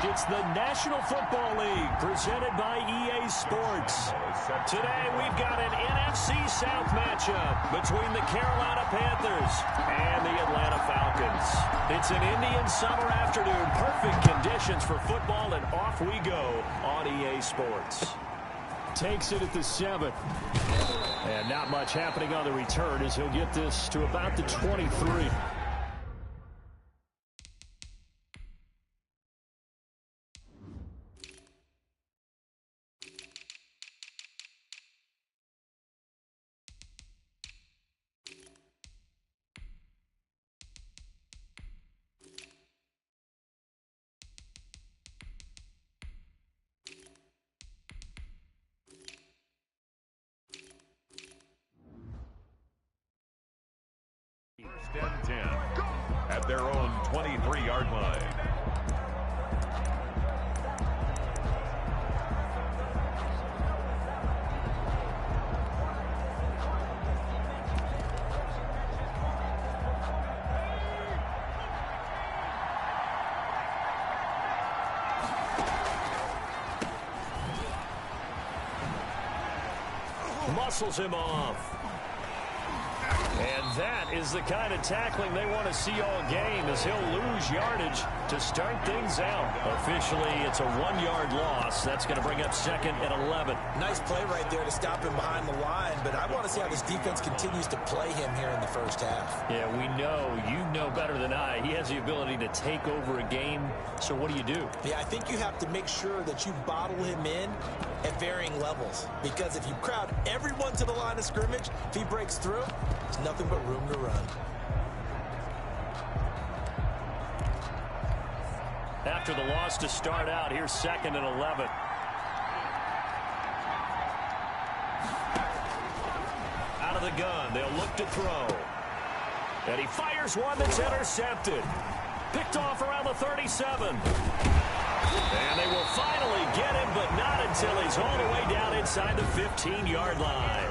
It's the National Football League presented by EA Sports. Today we've got an NFC South matchup between the Carolina Panthers and the Atlanta Falcons. It's an Indian summer afternoon, perfect conditions for football, and off we go on EA Sports. Takes it at the 7. And not much happening on the return as he'll get this to about the 23. First and 10 at their own 23-yard line. Muscles him off. And that is the kind of tackling they want to see all game, as he'll lose yardage to start things out. Officially, it's a 1-yard loss. That's going to bring up 2nd and 11. Nice play right there to stop him behind the line, but I want to see how this defense continues to play him here in the first half. Yeah, we know. You know better than I. He has the ability to take over a game. So what do? Yeah, I think you have to make sure that you bottle him in at varying levels, because if you crowd everyone to the line of scrimmage, if he breaks through, there's nothing but room to run. After the loss to start out, here's 2nd and 11. Out of the gun, they'll look to throw. And he fires one that's intercepted. Picked off around the 37. And they will finally get him, but not until he's all the way down inside the 15-yard line.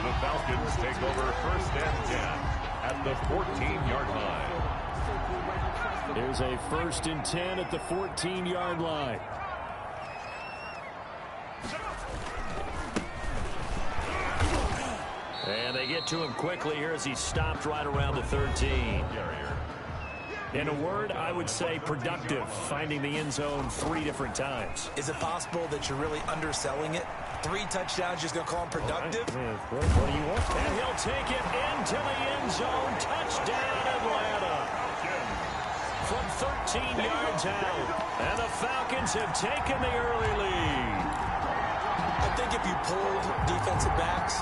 The Falcons take over 1st and 10 at the 14-yard line. There's a 1st and 10 at the 14-yard line. And they get to him quickly here as he's stopped right around the 13. In a word, I would say productive, finding the end zone 3 different times. Is it possible that you're really underselling it? 3 touchdowns, just going to call him productive? Right. What do you want? And he'll take it into the end zone. Touchdown, Atlanta. From 13 yards out. And the Falcons have taken the early lead. I think if you pulled defensive backs,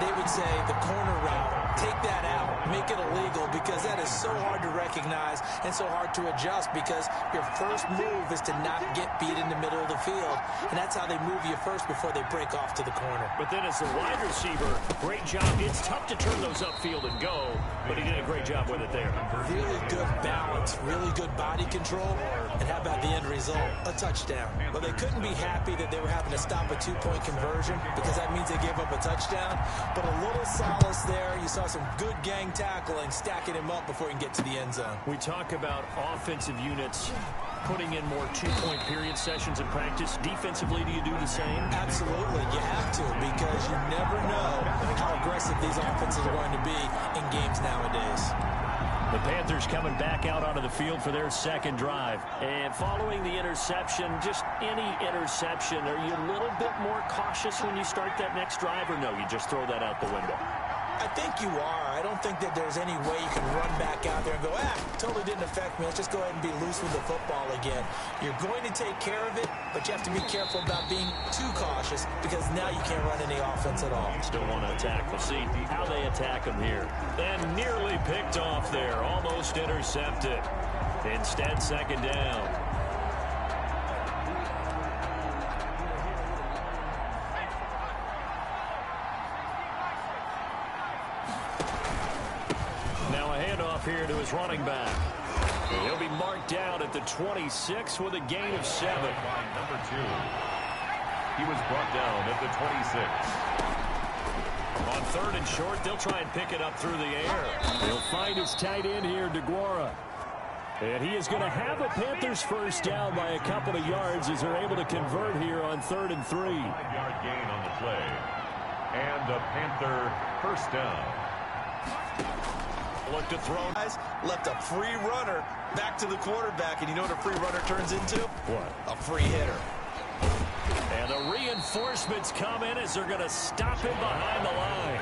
they would say the corner route, take that out, make it illegal, because that is so hard to recognize and so hard to adjust, because your first move is to not get beat in the middle of the field, and that's how they move you first before they break off to the corner. But then as the wide receiver, great job. It's tough to turn those upfield and go, but he did a great job with it there. Really good balance, really good body control, and how about the end result? A touchdown. Well, they couldn't be happy that they were having to stop a 2-point conversion, because that means they gave up a touchdown. But a little solace there. You saw some good gang tackling, stacking him up before he can get to the end zone. We talk about offensive units putting in more 2-point period sessions in practice. Defensively, do you do the same? Absolutely. You have to, because you never know how aggressive these offenses are going to be in games nowadays. The Panthers coming back out onto the field for their 2nd drive. And following the interception, just any interception, are you a little bit more cautious when you start that next drive, or no, you just throw that out the window? I think you are. I don't think that there's any way you can run back out there and go, totally didn't affect me. Let's just go ahead and be loose with the football again. You're going to take care of it, but you have to be careful about being too cautious, because now you can't run any offense at all. Still want to attack. We'll see how they attack him here. And nearly picked off there. Almost intercepted. Instead, 2nd down. Here to his running back. He'll be marked down at the 26 with a gain of 7. Number 2. He was brought down at the 26. On 3rd and short, they'll try and pick it up through the air. They'll find his tight end here, DeGuara. And he is going to have a Panthers first down by a couple of yards as they're able to convert here on 3rd and 3. 5-yard gain on the play. And a Panther first down. Look to throw. Guys left a free runner back to the quarterback, and you know what a free runner turns into? What? A free hitter. And the reinforcements come in as they're going to stop him behind the line.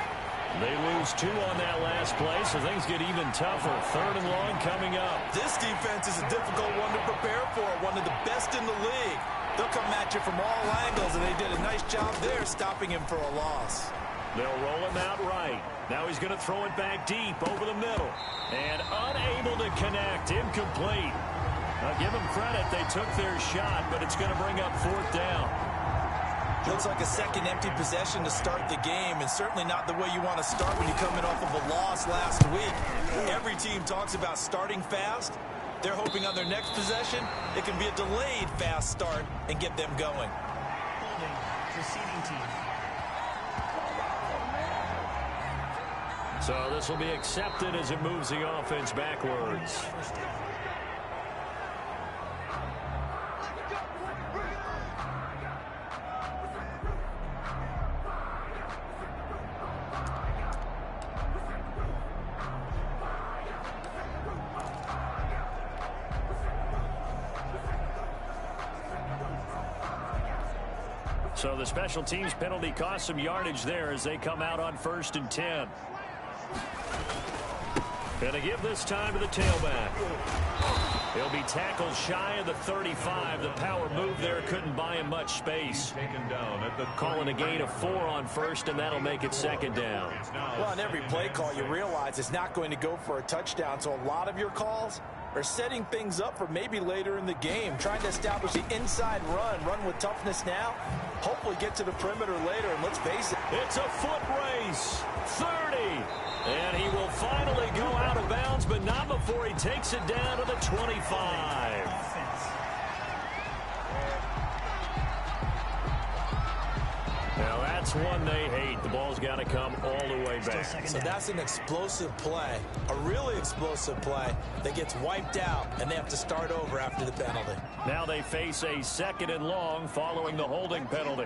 They lose 2 on that last play, so things get even tougher. 3rd and long coming up. This defense is a difficult one to prepare for, one of the best in the league. They'll come at you from all angles, and they did a nice job there stopping him for a loss. They'll roll him out right. Now he's going to throw it back deep over the middle. And unable to connect. Incomplete. Now give them credit. They took their shot, but it's going to bring up 4th down. Looks like a second empty possession to start the game, and certainly not the way you want to start when you're coming off of a loss last week. Every team talks about starting fast. They're hoping on their next possession it can be a delayed fast start and get them going. Holding, receiving team. So this will be accepted as it moves the offense backwards. First down. So the special teams penalty cost some yardage there as they come out on 1st and 10. Going to give this time to the tailback. He'll be tackled shy of the 35. The power move there couldn't buy him much space. Taken down at the Calling a gain of 4 on 1st, and that'll make it 2nd down. Well, on every play call, you realize it's not going to go for a touchdown, so a lot of your calls are setting things up for maybe later in the game, trying to establish the inside run with toughness now, hopefully get to the perimeter later, and let's face it. It's a foot race. 30. And he will finally go out of bounds, but not before he takes it down to the 25. Offense. Now that's one they hate. The ball's got to come all the way back. So that's an explosive play, a really explosive play that gets wiped out, and they have to start over after the penalty. Now they face a 2nd and long following the holding penalty.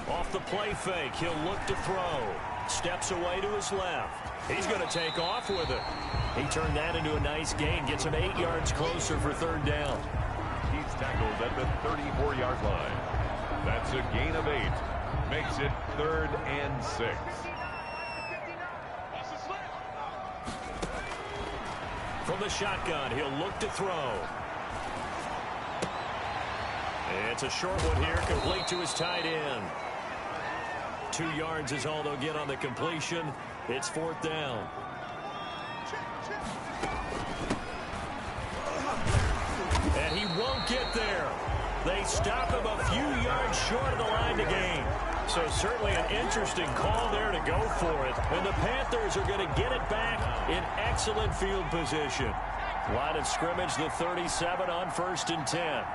Off the play fake, he'll look to throw. Steps away to his left. He's going to take off with it. He turned that into a nice gain. Gets him 8 yards closer for 3rd down. He's tackled at the 34-yard line. That's a gain of 8. Makes it 3rd and 6. From the shotgun, he'll look to throw. It's a short one here, complete to his tight end. 2 yards is all they'll get on the completion. It's 4th down. And he won't get there. They stop him a few yards short of the line to gain. So certainly an interesting call there to go for it. And the Panthers are going to get it back in excellent field position. Line of scrimmage, the 37 on 1st and 10.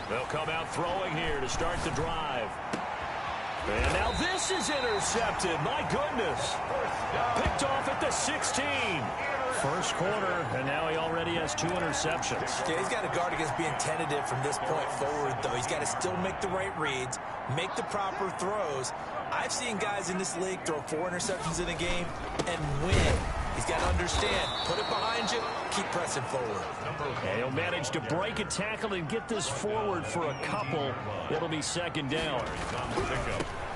They'll come out throwing here to start the drive. And now this is intercepted. My goodness. Picked off at the 16. First quarter, and now he already has 2 interceptions. Okay, he's got to guard against being tentative from this point forward, though. He's got to still make the right reads, make the proper throws. I've seen guys in this league throw 4 interceptions in a game and win. He's got to understand, put it behind you, keep pressing forward. And he'll manage to break a tackle and get this forward for a couple. It'll be 2nd down.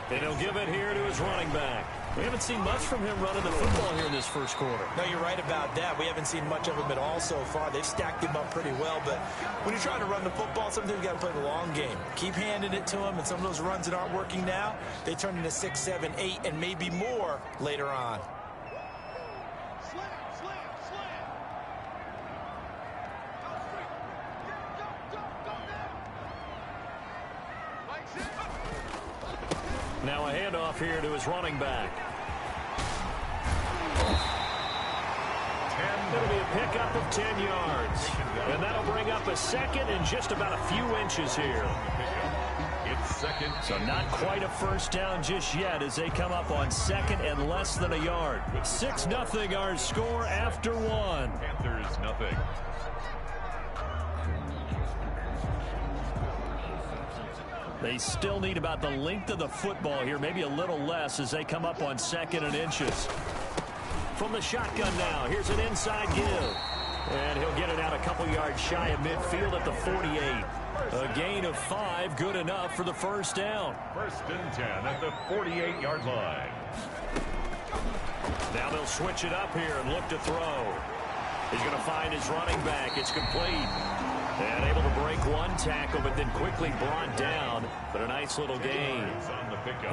And he'll give it here to his running back. We haven't seen much from him running the football here in this first quarter. No, you're right about that. We haven't seen much of him at all so far. They've stacked him up pretty well, but when you're trying to run the football, sometimes you got to play the long game. Keep handing it to him, and some of those runs that aren't working now, they turn into 6, 7, 8, and maybe more later on. Now a handoff here to his running back. It'll be a pickup of 10 yards. And that'll bring up a second and just about a few inches here. It's second. So not quite a first down just yet as they come up on second and less than a yard. 6-0 our score after one. Panthers nothing. They still need about the length of the football here, maybe a little less as they come up on second and inches. From the shotgun now, here's an inside give. And he'll get it out a couple yards shy of midfield at the 48. A gain of 5, good enough for the first down. First and 10 at the 48-yard line. Now they'll switch it up here and look to throw. He's going to find his running back. It's complete. And able to break one tackle, but then quickly brought down. But a nice little gain.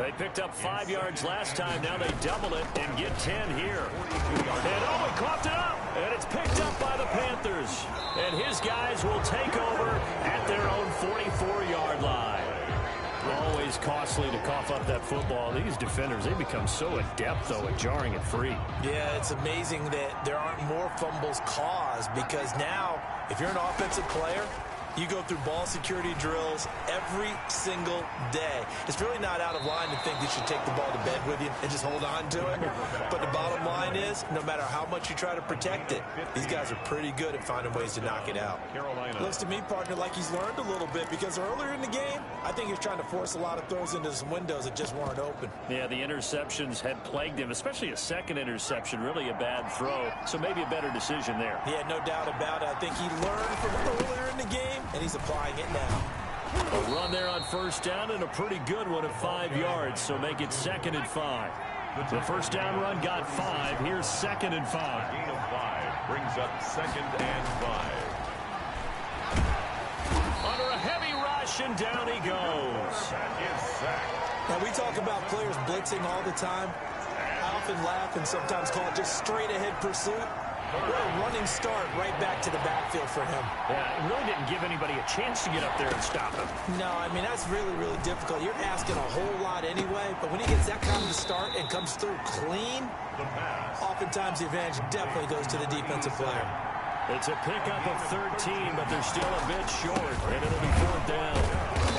They picked up 5 yards last time. Now they double it and get 10 here. And oh, he coughed it up. And it's picked up by the Panthers. And his guys will take over at their own 44-yard line. Always costly to cough up that football. These defenders, they become so adept, though, at jarring it free. Yeah, it's amazing that there aren't more fumbles caused because now, if you're an offensive player, you go through ball security drills every single day. It's really not out of line to think you should take the ball to bed with you and just hold on to it. But the bottom line is, no matter how much you try to protect it, these guys are pretty good at finding ways to knock it out. Looks to me, partner, like he's learned a little bit because earlier in the game, I think he was trying to force a lot of throws into some windows that just weren't open. Yeah, the interceptions had plagued him, especially a second interception, really a bad throw. So maybe a better decision there. Yeah, no doubt about it. I think he learned from earlier in the game, and he's applying it now. A run there on first down and a pretty good one at 5 yards, so make it 2nd and 5. The first down run got 5. Here's 2nd and 5. Gain of 5 brings up 2nd and 5. Under a heavy rush, and down he goes. That is sacked. Now, we talk about players blitzing all the time. I often laugh and sometimes call it just straight-ahead pursuit. What a running start right back to the backfield for him. Yeah, it really didn't give anybody a chance to get up there and stop him. No, I mean, that's really, really difficult. You're asking a whole lot anyway, but when he gets that kind of a start and comes through clean, oftentimes the advantage definitely goes to the defensive player. It's a pickup of 13, but they're still a bit short, and it'll be 4th down.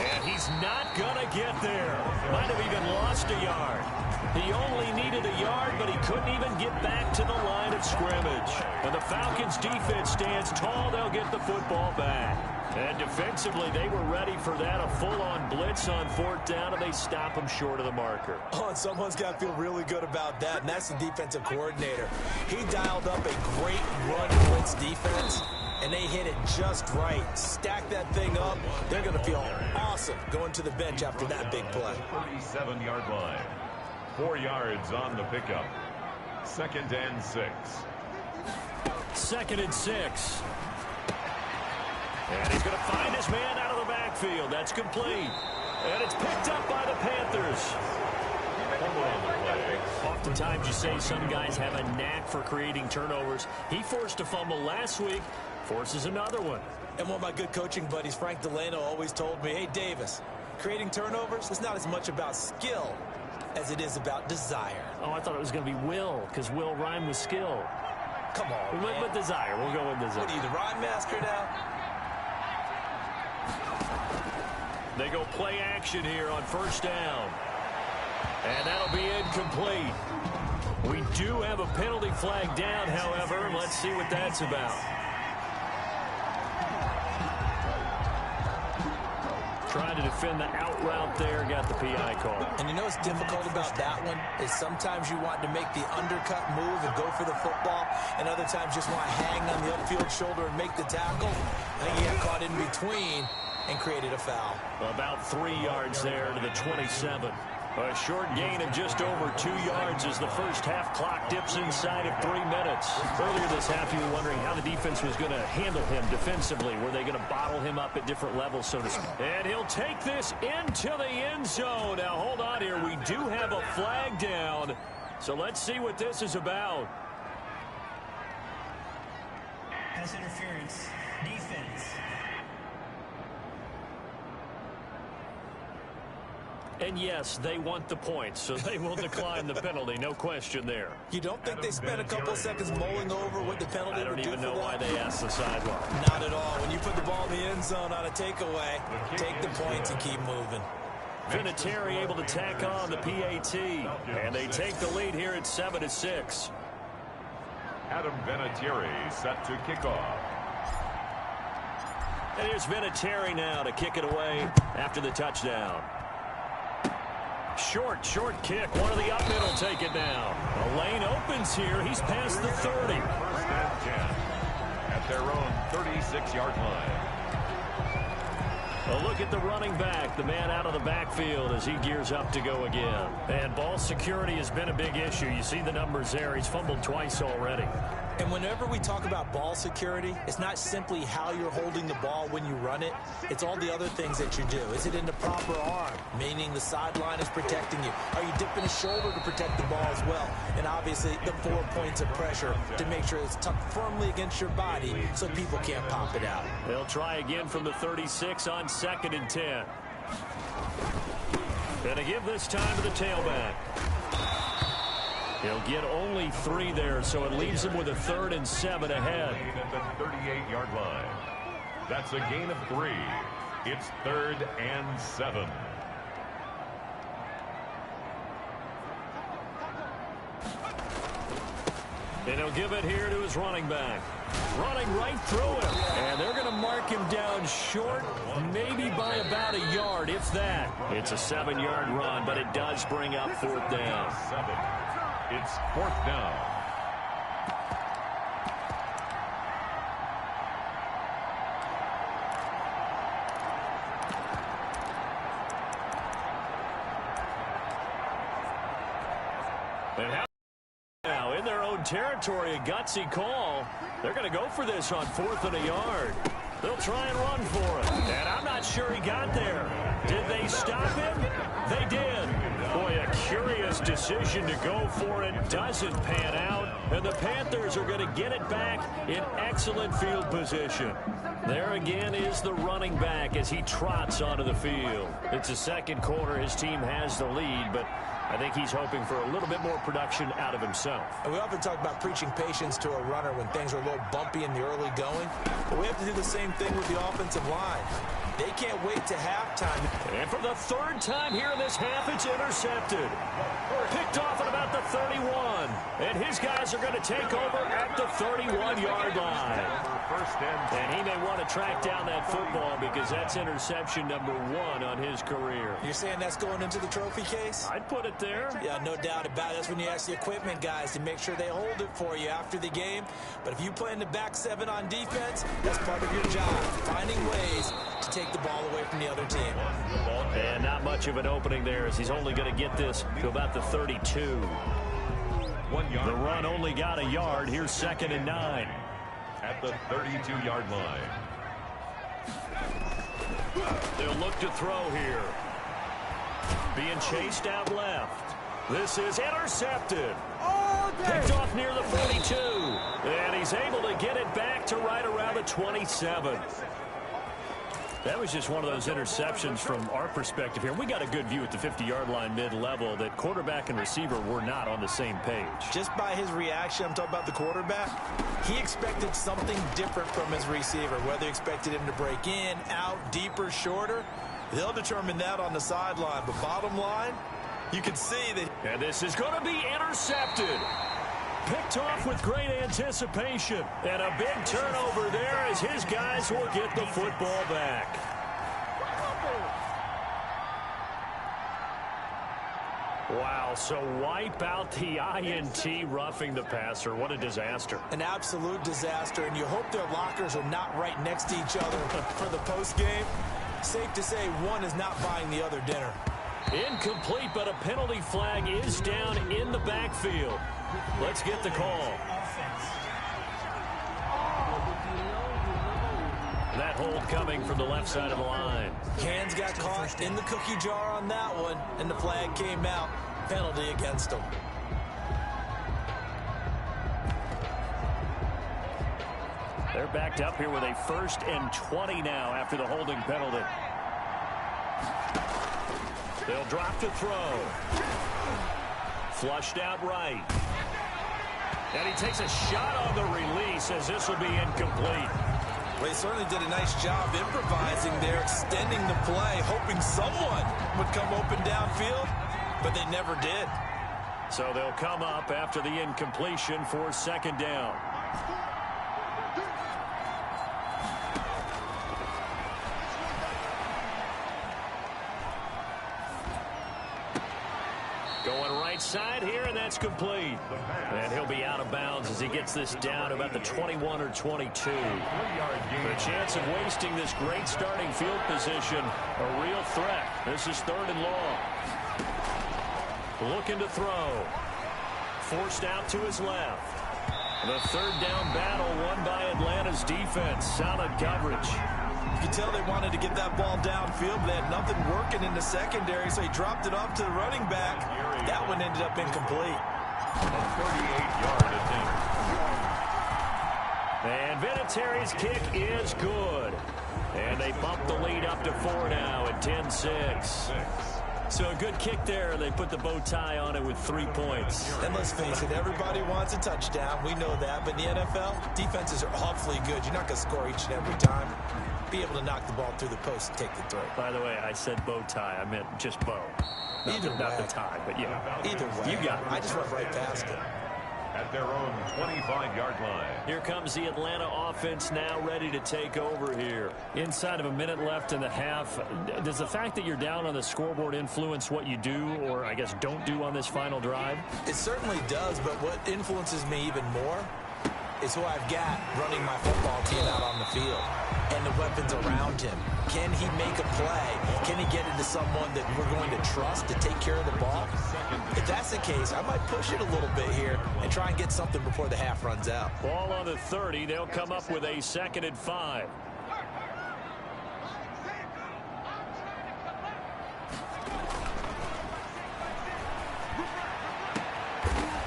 And he's not going to get there. Might have even lost a yard. He only needed a yard, but he couldn't even get back to the line of scrimmage. And the Falcons' defense stands tall. They'll get the football back. And defensively, they were ready for that, a full-on blitz on 4th down, and they stop him short of the marker. Oh, and someone's got to feel really good about that, and that's the defensive coordinator. He dialed up a great run blitz defense, and they hit it just right. Stack that thing up. They're going to feel awesome going to the bench after that big play. 37-yard line. 4 yards on the pickup. 2nd and 6. 2nd and 6. And he's going to find his man out of the backfield. That's complete. And it's picked up by the Panthers. Oftentimes you say some guys have a knack for creating turnovers. He forced a fumble last week, forces another one. And one of my good coaching buddies, Frank Delano, always told me, hey, Davis, creating turnovers is not as much about skill as it is about desire. Oh, I thought it was going to be will, because will rhyme with skill. Come on, We went with desire. We'll go with desire. What are you, the rhyme master now? They go play action here on first down. And that'll be incomplete. We do have a penalty flag down, however. Let's see what that's about. Trying to defend the out route there, got the PI call. And you know what's difficult about that one is sometimes you want to make the undercut move and go for the football, and other times just want to hang on the upfield shoulder and make the tackle. I think he got caught in between and created a foul. About 3 yards there to the 27. A short gain of just over 2 yards as the first half clock dips inside of 3 minutes. Earlier this half, you were wondering how the defense was going to handle him defensively. Were they going to bottle him up at different levels, so to speak? And he'll take this into the end zone. Now, hold on here. We do have a flag down. So let's see what this is about. Pass interference. Defense. And yes, they want the points, so they will decline the penalty. No question there. You don't think they spent a couple seconds mulling over what the penalty would do for them? I don't even know why they asked the sideline. Not at all. When you put the ball in the end zone on a takeaway, take the points and keep moving. Vinatieri able to tack on the PAT, and they take the lead here at 7-6. Adam Vinatieri set to kick off. And here's Vinatieri now to kick it away after the touchdown. Short kick. One of the up middle take it down. A lane opens here. He's past the 30. First and 10 at their own 36-yard line. A look at the running back, the man out of the backfield as he gears up to go again. And ball security has been a big issue. You see the numbers there. He's fumbled twice already. And whenever we talk about ball security, it's not simply how you're holding the ball when you run it. It's all the other things that you do. Is it in the proper arm, meaning the sideline is protecting you? Are you dipping a shoulder to protect the ball as well? And obviously the 4 points of pressure to make sure it's tucked firmly against your body so people can't pop it out. They'll try again from the 36 on 2nd and 10. And to give this time to the tailback. He'll get only 3 there, so it leaves him with a 3rd and 7 ahead. At the 38-yard line. That's a gain of 3. It's 3rd and 7. And he'll give it here to his running back. Running right through him. And they're going to mark him down short, maybe by about a yard, if that. It's a 7-yard run, but it does bring up 4th down. 7. It's 4th down. And now in their own territory, a gutsy call. They're going to go for this on 4th and a yard. They'll try and run for it. And I'm not sure he got there. Did they stop him? They did. Boy, a curious decision to go for it. Doesn't pan out. And the Panthers are going to get it back in excellent field position. There again is the running back as he trots onto the field. It's the 2nd quarter. His team has the lead, but I think he's hoping for a little bit more production out of himself. And we often talk about preaching patience to a runner when things are a little bumpy in the early going. But we have to do the same thing with the offensive line. They can't wait to halftime. And for the 3rd time here in this half, it's intercepted. Picked off at about the 31. And his guys are going to take over at the 31-yard line. And he may want to track down that football because that's interception number 1 on his career. You're saying that's going into the trophy case? I'd put it there. Yeah, no doubt about it. That's when you ask the equipment guys to make sure they hold it for you after the game. But if you play in the back 7 on defense, that's part of your job, finding ways to take the ball away from the other team. And not much of an opening there as he's only going to get this to about the 32. 1 yard. The run only got a yard. Here's 2nd and 9. At the 32-yard line. They'll look to throw here. Being chased out left. This is intercepted. Picked off near the 42. And he's able to get it back to right around the 27. That was just one of those interceptions from our perspective here. We got a good view at the 50-yard line mid-level that quarterback and receiver were not on the same page. Just by his reaction, I'm talking about the quarterback, he expected something different from his receiver, whether he expected him to break in, out, deeper, shorter. They'll determine that on the sideline. But bottom line, you can see that. And this is going to be intercepted. Picked off with great anticipation. And a big turnover there as his guys will get the football back. Wow, so wipe out the INT roughing the passer. What a disaster. An absolute disaster, and you hope their lockers are not right next to each other for the postgame. Safe to say one is not buying the other dinner. Incomplete, but a penalty flag is down in the backfield. Let's get the call. That hold coming from the left side of the line. Hands got caught in the cookie jar on that one, and the flag came out. Penalty against them. They're backed up here with a 1st and 20 now after the holding penalty. They'll drop to throw. Flushed out right. And he takes a shot on the release as this will be incomplete. Well, he certainly did a nice job improvising there, extending the play, hoping someone would come open downfield, but they never did. So they'll come up after the incompletion for second down. Going right side here, and that's complete. And he'll be out of bounds as he gets this down about the 21 or 22. The chance of wasting this great starting field position, a real threat. This is 3rd and long. Looking to throw. Forced out to his left. The 3rd down battle won by Atlanta's defense. Solid coverage. You can tell they wanted to get that ball downfield, but they had nothing working in the secondary, so he dropped it off to the running back. That one ended up incomplete. A 38-yard attempt. And Vinatieri's kick is good. And they bump the lead up to 4 now at 10-6. So a good kick there. They put the bow tie on it with 3 points. And let's face it, everybody wants a touchdown. We know that. But in the NFL, defenses are awfully good. You're not going to score each and every time. Be able to knock the ball through the post and take the throw. By the way, I said bow tie. I meant just bow. Not the tie, but yeah. Either way. You got it. I just went right past it. At their own 25-yard line. Here comes the Atlanta offense now ready to take over here. Inside of a minute left in the half. Does the fact that you're down on the scoreboard influence what you do, or I guess don't do on this final drive? It certainly does, but what influences me even more is who I've got running my football team out on the field and the weapons around him. Can he make a play? Can he get into someone that we're going to trust to take care of the ball? If that's the case, I might push it a little bit here and try and get something before the half runs out. Ball on the 30. They'll come up with a 2nd and 5.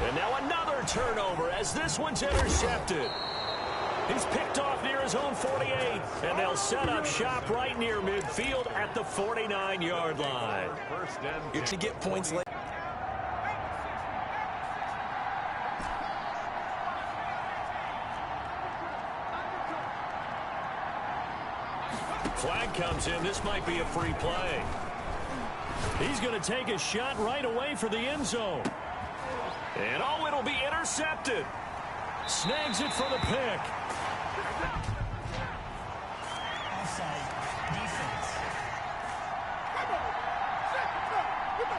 And now another turnover as this one's intercepted. He's picked off near his own 48, and they'll set up shop right near midfield at the 49-yard line. You're to get points late. Flag comes in. This might be a free play. He's going to take a shot right away for the end zone. And oh, it'll be intercepted. Snags it for the pick. Offside. Defense.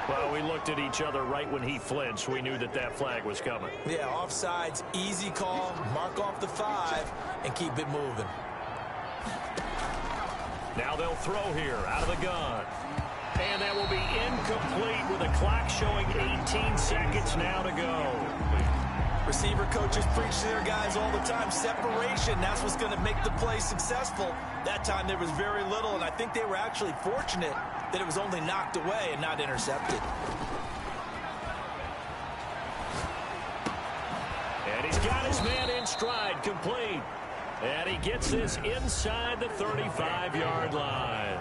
Well, we looked at each other right when he flinched. We knew that that flag was coming. Yeah, offsides, easy call. Mark off the 5 and keep it moving. Now they'll throw here out of the gun. And that will be incomplete with the clock showing 18 seconds now to go. Receiver coaches preach to their guys all the time. Separation, that's what's going to make the play successful. That time there was very little, and I think they were actually fortunate that it was only knocked away and not intercepted. And he's got his man in stride, complete. And he gets this inside the 35-yard line.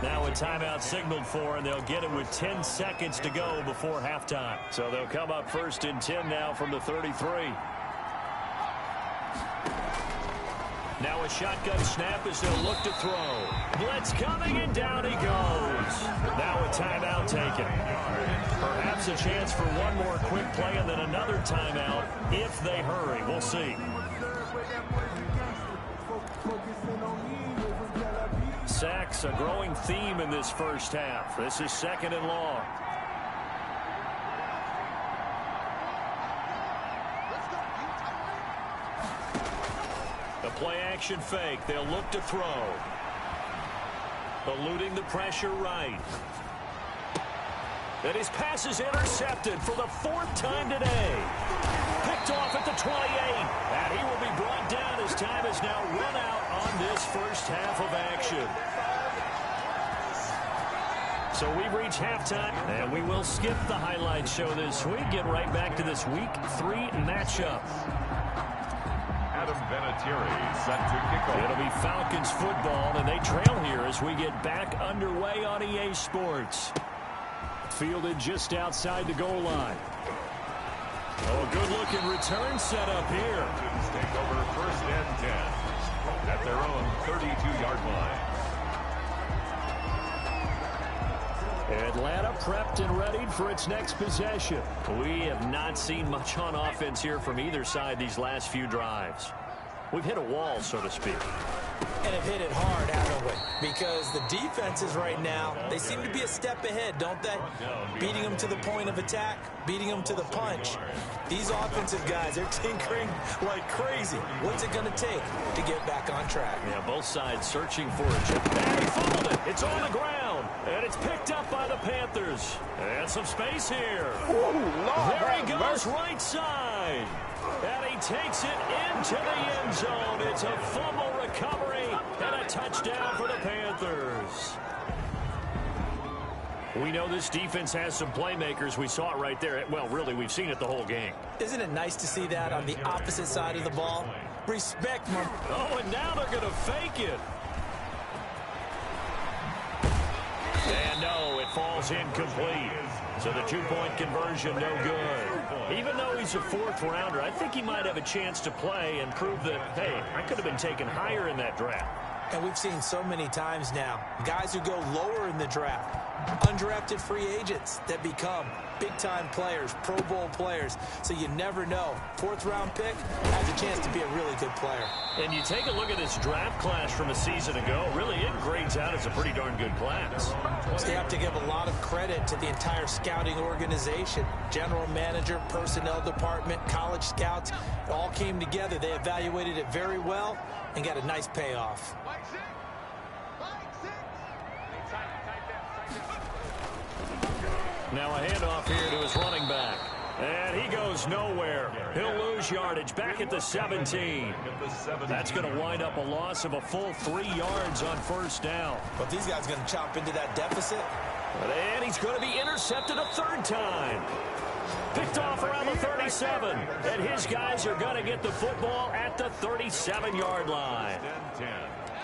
Now a timeout signaled for, and they'll get it with 10 seconds to go before halftime. So they'll come up 1st and 10 now from the 33. Now a shotgun snap as they'll look to throw. Blitz coming, and down he goes. Now a timeout taken. Perhaps a chance for one more quick play and then another timeout if they hurry. We'll see. Sacks, a growing theme in this first half. This is 2nd and long. The play-action fake. They'll look to throw. Eluding the pressure right. And his pass is intercepted for the 4th time today. Picked off at the 28. And he will be brought down as time is now run out on this first half of action. So we've reached halftime, and we will skip the highlight show this week. Get right back to this Week 3 matchup. Adam set to kick off. It'll be Falcons football, and they trail here as we get back underway on EA Sports. Fielded just outside the goal line. Oh, a good-looking return set up here. Take over 1st and 10 at their own 32-yard line. Atlanta prepped and readied for its next possession. We have not seen much on offense here from either side these last few drives. We've hit a wall, so to speak. And have hit it hard, haven't we? Because the defenses right now, they seem to be a step ahead, don't they? Beating them to the point of attack, beating them to the punch. These offensive guys, they're tinkering like crazy. What's it going to take to get back on track? Yeah, both sides searching for a chip. And he fumbled it. It's on the ground. And it's picked up by the Panthers. And some space here. There he goes, right side. And he takes it into the end zone. It's a fumble recovery and a touchdown for the Panthers. We know this defense has some playmakers. We saw it right there. Well, really, we've seen it the whole game. Isn't it nice to see that on the opposite side of the ball? Respect, man. Oh, and now they're going to fake it. And no, it falls incomplete. So the two-point conversion, no good. Even though he's a fourth-rounder, I think he might have a chance to play and prove that, hey, I could have been taken higher in that draft. And we've seen so many times now, guys who go lower in the draft, undrafted free agents that become big-time players, Pro Bowl players. So you never know. Fourth-round pick has a chance to be a really good player. And you take a look at this draft class from a season ago, really it grades out as a pretty darn good class. So you have to give a lot of credit to the entire scouting organization. General manager, personnel department, college scouts, it all came together. They evaluated it very well and got a nice payoff. Now a handoff here to his running back. And he goes nowhere. He'll lose yardage back at the 17. That's going to wind up a loss of a full 3 yards on first down. But these guys are going to chop into that deficit. And he's going to be intercepted a third time. Picked off around the 37. And his guys are going to get the football at the 37-yard line.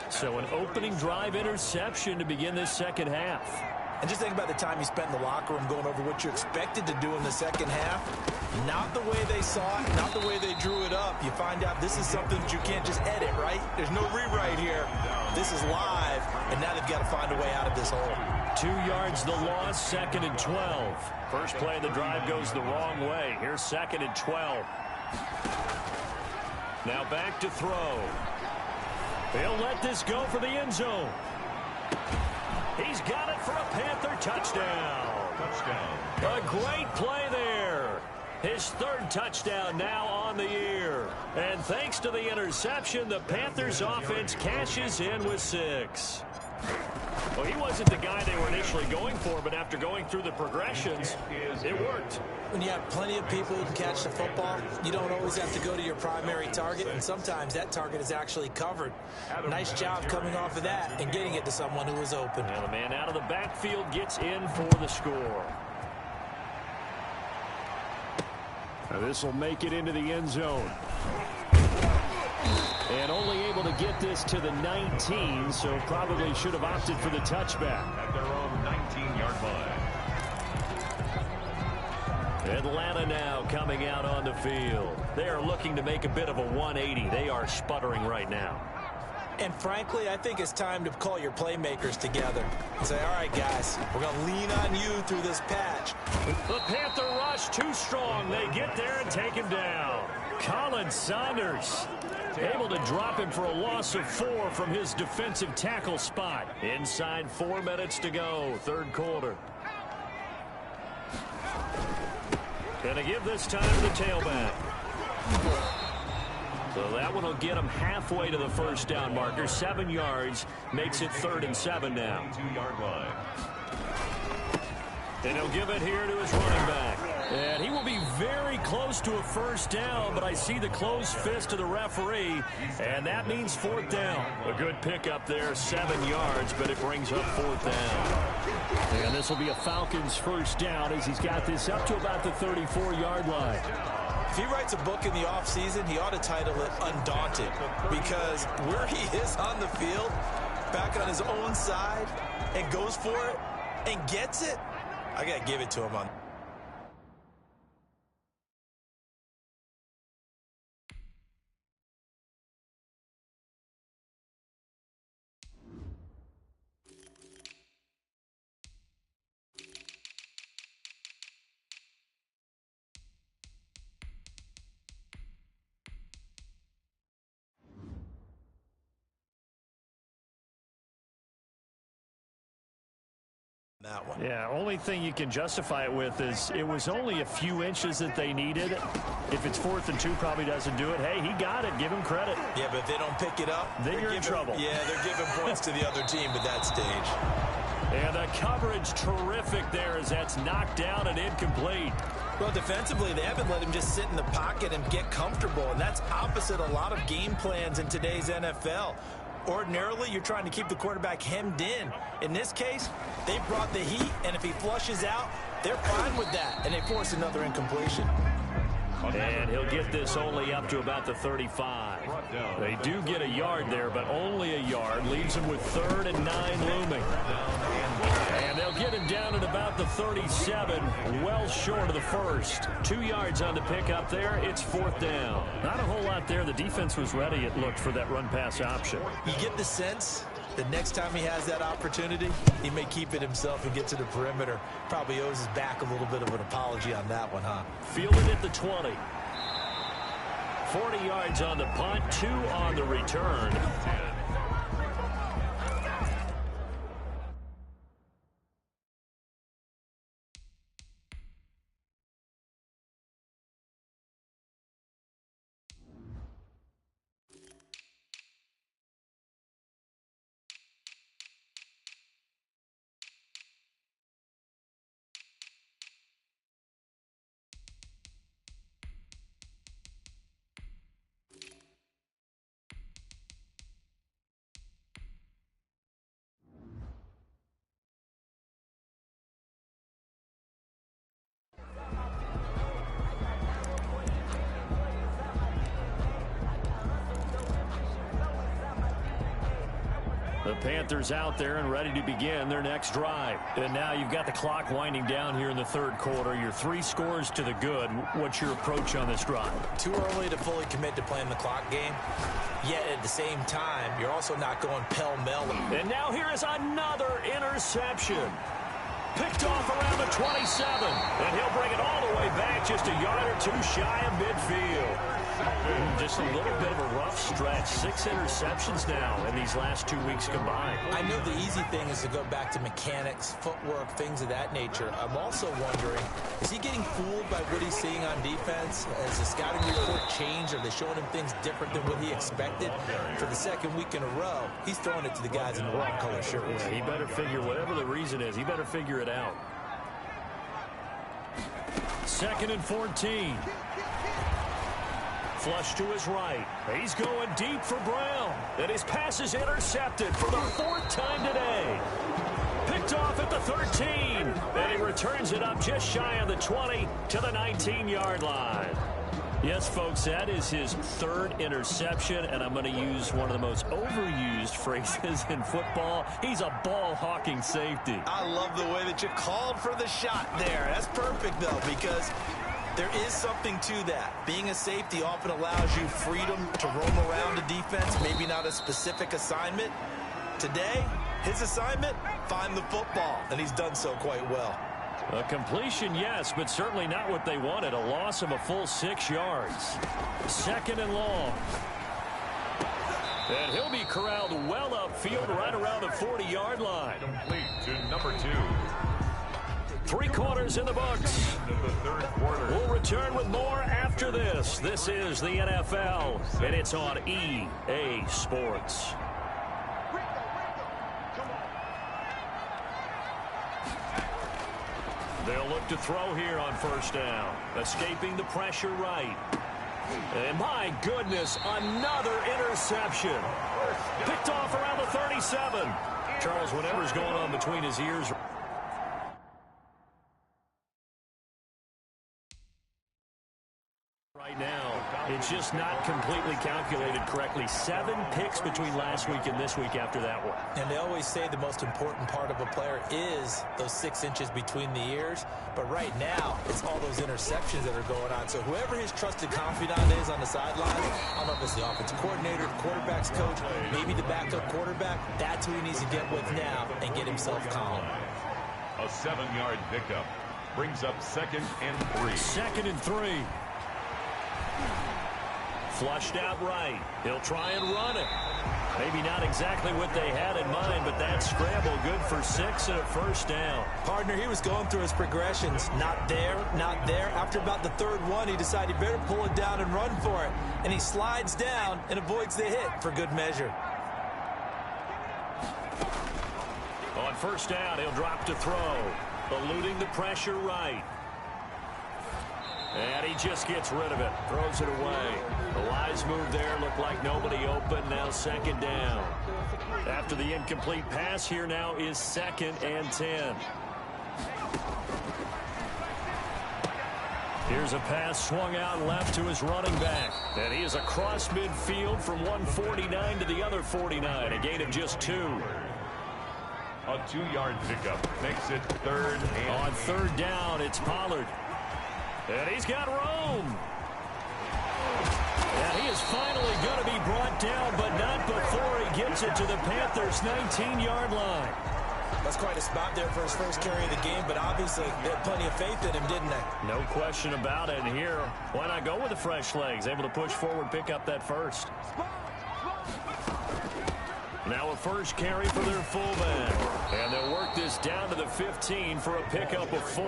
So an opening drive interception to begin this second half. And just think about the time you spent in the locker room going over what you expected to do in the second half. Not the way they saw it, not the way they drew it up. You find out this is something that you can't just edit, right? There's no rewrite here. This is live, and now they've got to find a way out of this hole. 2 yards the loss, 2nd and 12. First play of the drive goes the wrong way. Here's 2nd and 12. Now back to throw. He'll let this go for the end zone. He's got it for a Panther touchdown. A great play there. His third touchdown now on the year. And thanks to the interception, the Panthers offense cashes in with 6. Well, he wasn't the guy they were initially going for, but after going through the progressions, it worked. When you have plenty of people who can catch the football, you don't always have to go to your primary target, and sometimes that target is actually covered. Nice job coming off of that and getting it to someone who was open. Now the man out of the backfield gets in for the score. Now this will make it into the end zone. And only able to get this to the 19, so probably should have opted for the touchback. At their own 19-yard line. Atlanta now coming out on the field. They are looking to make a bit of a 180. They are sputtering right now. And frankly, I think it's time to call your playmakers together and say, all right, guys, we're going to lean on you through this patch. The Panther rush too strong. They get there and take him down. Colin Saunders able to drop him for a loss of 4 from his defensive tackle spot. Inside 4 minutes to go, third quarter. Gonna give this time to the tailback. So that one will get him halfway to the first down marker. 7 yards makes it 3rd and 7 now. 2-yard line. And he'll give it here to his running back. And he will be very close to a first down, but I see the closed fist of the referee, and that means 4th down. A good pickup there, 7 yards, but it brings up 4th down. And this will be a Falcons first down as he's got this up to about the 34-yard line. If he writes a book in the offseason, he ought to title it Undaunted, because where he is on the field, back on his own side, and goes for it and gets it, I got to give it to him on. That one. Yeah, only thing you can justify it with is it was only a few inches that they needed. If it's 4th and 2, probably doesn't do it. Hey, he got it. Give him credit. Yeah, but if they don't pick it up, then you're in trouble. Yeah, they're giving points to the other team at that stage. And the coverage terrific there as that's knocked down and incomplete. Well, defensively, they haven't let him just sit in the pocket and get comfortable, and that's opposite a lot of game plans in today's NFL. Ordinarily, you're trying to keep the quarterback hemmed in. In this case, they brought the heat, and if he flushes out, they're fine with that, and they force another incompletion. And he'll get this only up to about the 35. They do get a yard there, but only a yard. Leaves him with 3rd and 9 looming. And they'll get him down at about the 37, well short of the first. 2 yards on the pickup there. It's 4th down. Not a whole lot there. The defense was ready, it looked, for that run-pass option. You get the sense that next time he has that opportunity, he may keep it himself and get to the perimeter. Probably owes his back a little bit of an apology on that one, huh? Fielded at the 20. 40 yards on the punt, 2 on the return. The Panthers out there and ready to begin their next drive. And now you've got the clock winding down here in the 3rd quarter. Your 3 scores to the good. What's your approach on this drive? Too early to fully commit to playing the clock game. Yet at the same time, you're also not going pell-mell. And now here is another interception. Picked off around the 27. And he'll bring it all the way back just a yard or 2 shy of midfield. Just a little bit of a rough stretch. 6 interceptions now in these last 2 weeks combined. I know the easy thing is to go back to mechanics, footwork, things of that nature. I'm also wondering, is he getting fooled by what he's seeing on defense? Has the scouting report changed? Are they showing him things different than what he expected? For the 2nd week in a row, he's throwing it to the guys in the wrong color shirts. He better figure, whatever the reason is, he better figure it out. 2nd and 14. Flush to his right. He's going deep for Brown. And his pass is intercepted for the 4th time today. Picked off at the 13. And he returns it up just shy of the 20 to the 19-yard line. Yes, folks, that is his 3rd interception, and I'm going to use one of the most overused phrases in football. He's a ball-hawking safety. I love the way that you called for the shot there. That's perfect, though, because there is something to that. Being a safety often allows you freedom to roam around a defense, maybe not a specific assignment. Today, his assignment, find the football, and he's done so quite well. A completion, yes, but certainly not what they wanted. A loss of a full 6 yards. 2nd and long. And he'll be corralled well upfield right around the 40-yard line. Complete to number 2. 3 quarters in the books. The 3rd quarter. We'll return with more after this. This is the NFL, and it's on EA Sports. They'll look to throw here on 1st down. Escaping the pressure right. And my goodness, another interception. Picked off around the 37. Charles, whatever's going on between his ears. It's just not completely calculated correctly. 7 picks between last week and this week after that one. And they always say the most important part of a player is those 6 inches between the ears. But right now, it's all those interceptions that are going on. So whoever his trusted confidant is on the sideline, I don't know if it's the offensive coordinator, the quarterback's coach, maybe the backup quarterback, that's who he needs to get with now and get himself calm. A 7-yard pickup brings up 2nd and 3. 2nd and 3. Flushed out right. He'll try and run it. Maybe not exactly what they had in mind, but that scramble good for 6 and a first down. Partner, he was going through his progressions. Not there, not there. After about the 3rd one, he decided he better pull it down and run for it. And he slides down and avoids the hit for good measure. On first down, he'll drop to throw. Eluding the pressure right. And he just gets rid of it. Throws it away. The wise move there. Looked like nobody open. Now 2nd down. After the incomplete pass, here now is 2nd and 10. Here's a pass swung out left to his running back. And he is across midfield from 149 to the other 49. A gain of just 2. A 2-yard pickup makes it 3rd and... On 3rd down, it's Pollard. And he's got room. And he is finally going to be brought down, but not before he gets it to the Panthers' 19-yard line. That's quite a spot there for his first carry of the game, but obviously they had plenty of faith in him, didn't they? No question about it. And here, why not go with the fresh legs? Able to push forward, pick up that first. Now a first carry for their fullback. And they'll work this down to the 15 for a pickup of 4.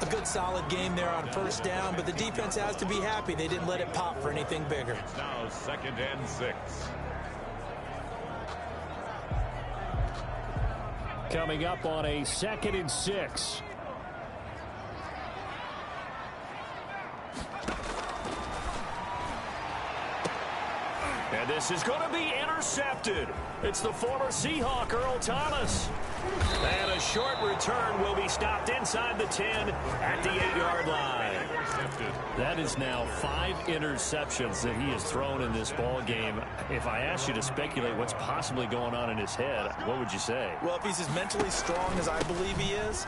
A good solid game there on first down, but the defense has to be happy they didn't let it pop for anything bigger. Now 2nd and 6. Coming up on a 2nd and 6. And this is going to be intercepted. It's the former Seahawk, Earl Thomas. And a short return will be stopped inside the 10 at the 8-yard line. That is now 5 interceptions that he has thrown in this ball game. If I asked you to speculate what's possibly going on in his head, what would you say? Well, if he's as mentally strong as I believe he is,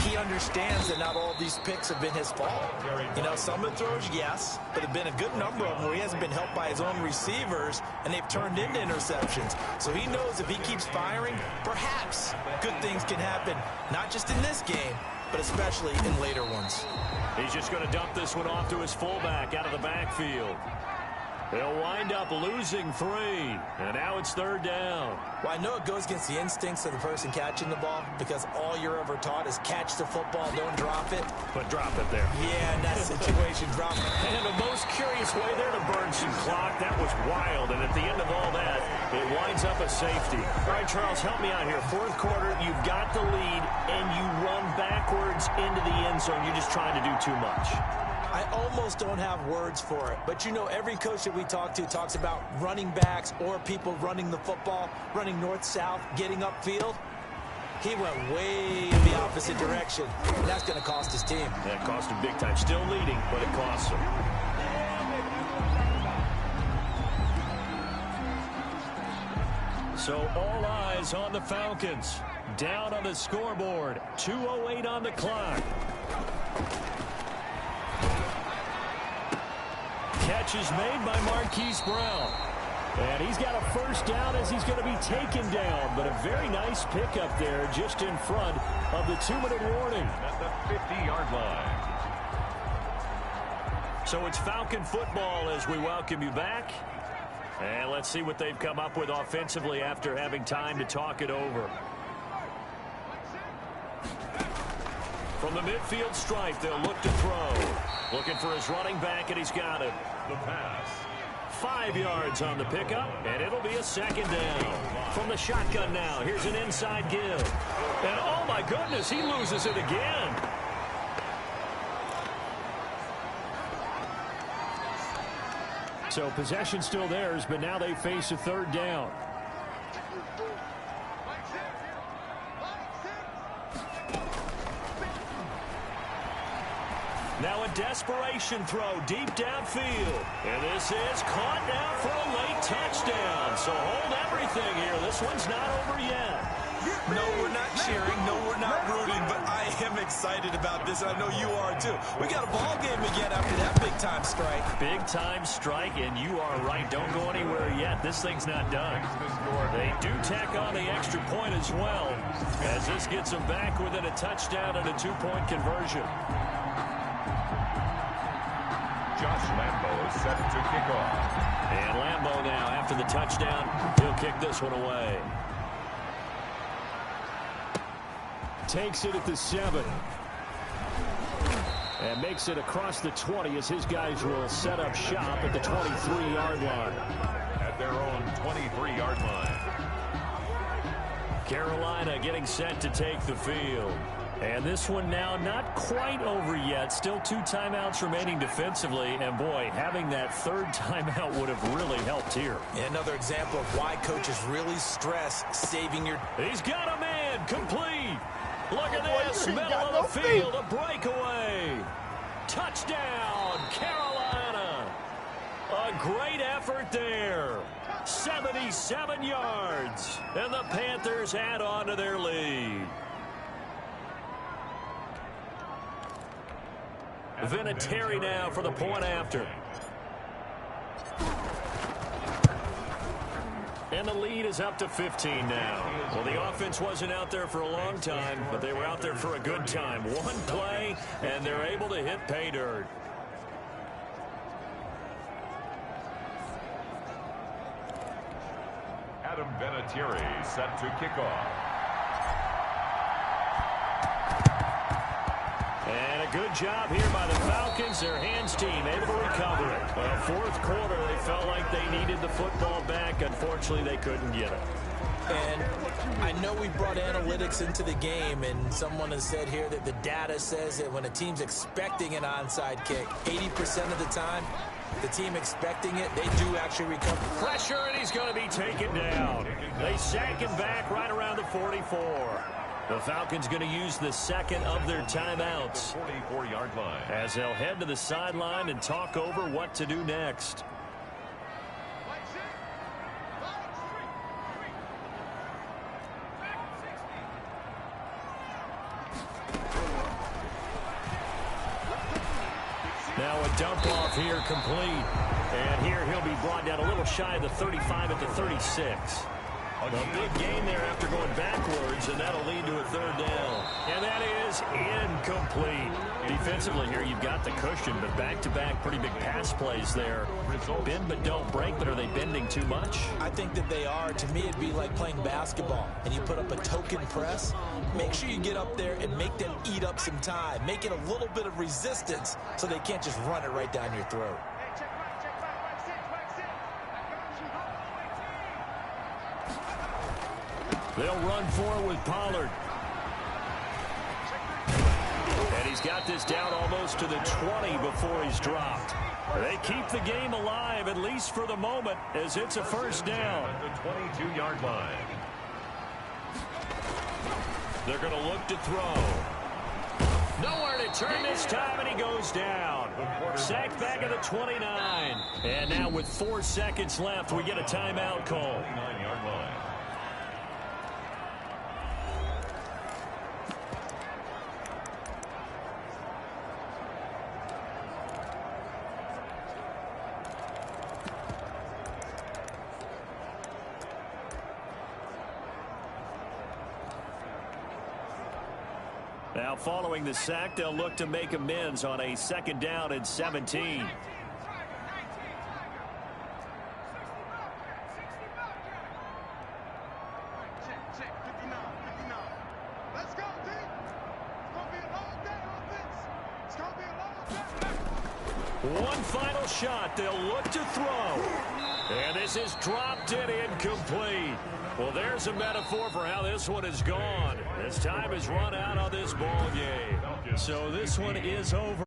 he understands that not all of these picks have been his fault. You know, some of the throws, yes, but there have been a good number of them where he hasn't been helped by his own receivers, and they've turned into interceptions. So he knows if he keeps firing, perhaps good things can happen, not just in this game, but especially in later ones. He's just going to dump this one off to his fullback out of the backfield. They'll wind up losing 3, and now it's 3rd down. Well, I know it goes against the instincts of the person catching the ball because all you're ever taught is catch the football, don't drop it. But drop it there. Yeah, in that situation, drop it. And the most curious way there to burn some clock. That was wild, and at the end of all that, it winds up a safety. All right, Charles, help me out here. 4th quarter, you've got the lead, and you run backwards into the end zone. You're just trying to do too much. I almost don't have words for it, but you know every coach that we talk to talks about running backs or people running the football, running north-south, getting upfield. He went way in the opposite direction, and that's going to cost his team. That cost him big time. Still leading, but it costs him. So all eyes on the Falcons. Down on the scoreboard. 2:08 on the clock. Catch is made by Marquise Brown. And he's got a first down as he's going to be taken down. But a very nice pickup there just in front of the 2-minute warning. At the 50-yard line. So it's Falcon football as we welcome you back. And let's see what they've come up with offensively after having time to talk it over. From the midfield stripe, they'll look to throw. Looking for his running back, and he's got it. The pass. 5 yards on the pickup, and it'll be a 2nd down. From the shotgun now, here's an inside give. And oh my goodness, he loses it again. So possession still theirs, but now they face a 3rd down. Now a desperation throw deep downfield. And this is caught now for a late touchdown. So hold everything here. This one's not over yet. No, we're not cheering. No, we're not rooting. But I am excited about this, and I know you are too. We got a ball game again after that big-time strike. Big-time strike, and you are right. Don't go anywhere yet. This thing's not done. They do tack on the extra point as well, as this gets them back within a touchdown and a two-point conversion. Josh Lambo is set to kick off. And Lambo now, after the touchdown, he'll kick this one away. Takes it at the 7. And makes it across the 20 as his guys will set up shop at the 23-yard line. At their own 23-yard line. Carolina getting set to take the field. And this one now not quite over yet. Still 2 timeouts remaining defensively. And, boy, having that third timeout would have really helped here. And another example of why coaches really stress saving your... He's got a man complete. Look at this. Middle of the field. A breakaway. Touchdown, Carolina. A great effort there. 77 yards. And the Panthers add on to their lead. Vinatieri now for the point after. And the lead is up to 15 now. Well, the offense wasn't out there for a long time, but they were out there for a good time. One play, and they're able to hit pay dirt. Adam Vinatieri set to kick off. And a good job here by the Falcons. Their hands team able to recover it. Fourth quarter, they felt like they needed the football back. Unfortunately, they couldn't get it. And I know we brought analytics into the game, and someone has said here that the data says that when a team's expecting an onside kick, 80% of the time, the team expecting it, they do actually recover. Pressure, and he's going to be taken down. They sack him back right around the 44. The Falcons going to use the second of their timeouts. 44-yard line. As they'll head to the sideline and talk over what to do next. Now a dump off here complete. And here he'll be brought down a little shy of the 35 at the 36. A big gain there after going backwards, and that'll lead to a third down. And that is incomplete. Defensively here, you've got the cushion, but back-to-back pretty big pass plays there. Bend but don't break, but are they bending too much? I think that they are. To me, it'd be like playing basketball, and you put up a token press. Make sure you get up there and make them eat up some time. Make it a little bit of resistance so they can't just run it right down your throat. They'll run for it with Pollard. And he's got this down almost to the 20 before he's dropped. They keep the game alive, at least for the moment, as it's a first down. At the 22-yard line. They're going to look to throw. Nowhere to turn this time, and he goes down. Sacked back at the 29. And now with 4 seconds left, we get a timeout call. 29-yard line. Now following the sack, they'll look to make amends on a second down and 17. One final shot. They'll look to throw. And this is dropped and incomplete. Well, there's a metaphor for how this one is gone. As time has run out on this ball game. So this one is over.